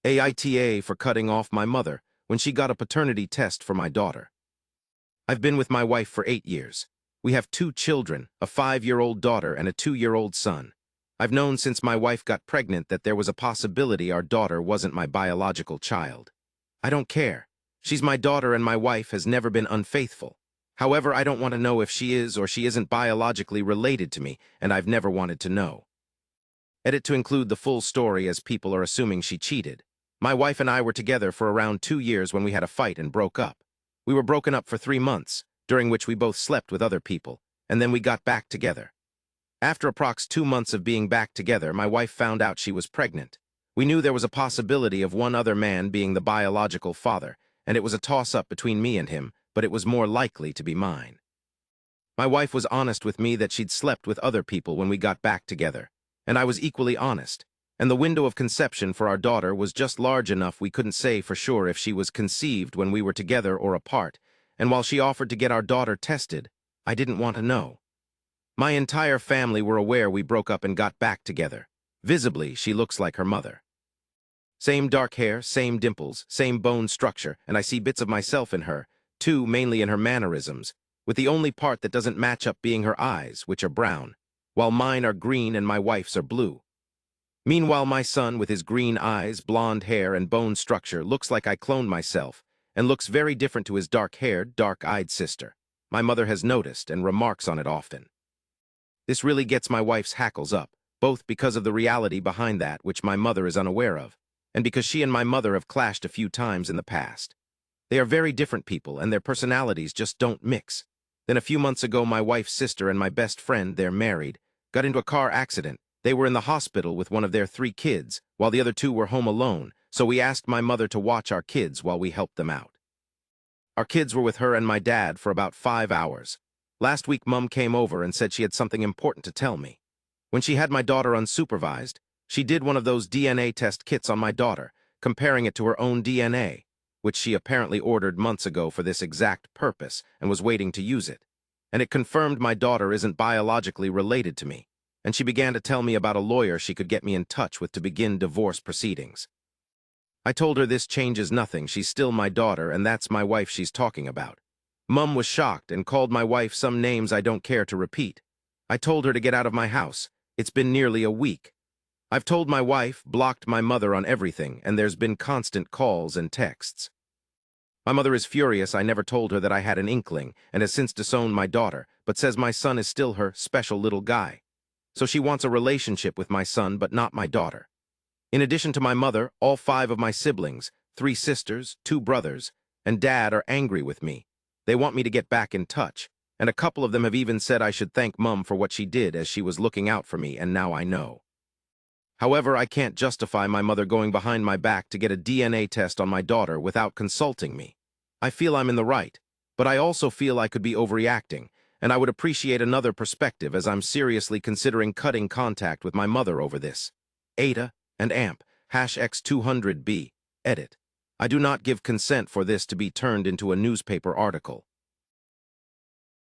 AITA for cutting off my mother when she got a paternity test for my daughter. I've been with my wife for 8 years. We have 2 children, a 5-year-old daughter and a 2-year-old son. I've known since my wife got pregnant that there was a possibility our daughter wasn't my biological child. I don't care. She's my daughter and my wife has never been unfaithful. However, I don't want to know if she is or she isn't biologically related to me, and I've never wanted to know. Edit to include the full story as people are assuming she cheated. My wife and I were together for around 2 years when we had a fight and broke up. We were broken up for 3 months, during which we both slept with other people, and then we got back together. After approx 2 months of being back together, my wife found out she was pregnant. We knew there was a possibility of one other man being the biological father, and it was a toss-up between me and him, but it was more likely to be mine. My wife was honest with me that she'd slept with other people when we got back together, and I was equally honest, and the window of conception for our daughter was just large enough we couldn't say for sure if she was conceived when we were together or apart, and while she offered to get our daughter tested, I didn't want to know. My entire family were aware we broke up and got back together. Visibly, she looks like her mother. Same dark hair, same dimples, same bone structure, and I see bits of myself in her, too, mainly in her mannerisms, with the only part that doesn't match up being her eyes, which are brown, while mine are green and my wife's are blue. Meanwhile, my son, with his green eyes, blonde hair, and bone structure, looks like I cloned myself, and looks very different to his dark-haired, dark-eyed sister. My mother has noticed and remarks on it often. This really gets my wife's hackles up, both because of the reality behind that which my mother is unaware of, and because she and my mother have clashed a few times in the past. They are very different people, and their personalities just don't mix. Then a few months ago, my wife's sister and my best friend, they're married, got into a car accident. They were in the hospital with one of their 3 kids, while the other 2 were home alone, so we asked my mother to watch our kids while we helped them out. Our kids were with her and my dad for about 5 hours. Last week, Mum came over and said she had something important to tell me. When she had my daughter unsupervised, she did one of those DNA test kits on my daughter, comparing it to her own DNA, which she apparently ordered months ago for this exact purpose and was waiting to use it. And it confirmed my daughter isn't biologically related to me, and she began to tell me about a lawyer she could get me in touch with to begin divorce proceedings. I told her this changes nothing, she's still my daughter, and that's my wife she's talking about. Mum was shocked and called my wife some names I don't care to repeat. I told her to get out of my house. It's been nearly a week. I've told my wife, blocked my mother on everything, and there's been constant calls and texts. My mother is furious I never told her that I had an inkling and has since disowned my daughter, but says my son is still her special little guy. So she wants a relationship with my son, but not my daughter. In addition to my mother, all 5 of my siblings, 3 sisters, 2 brothers, and Dad are angry with me. They want me to get back in touch, and a couple of them have even said I should thank Mum for what she did as she was looking out for me, and now I know. However, I can't justify my mother going behind my back to get a DNA test on my daughter without consulting me. I feel I'm in the right, but I also feel I could be overreacting, and I would appreciate another perspective as I'm seriously considering cutting contact with my mother over this. AITA and AMP, #X200B, edit. I do not give consent for this to be turned into a newspaper article.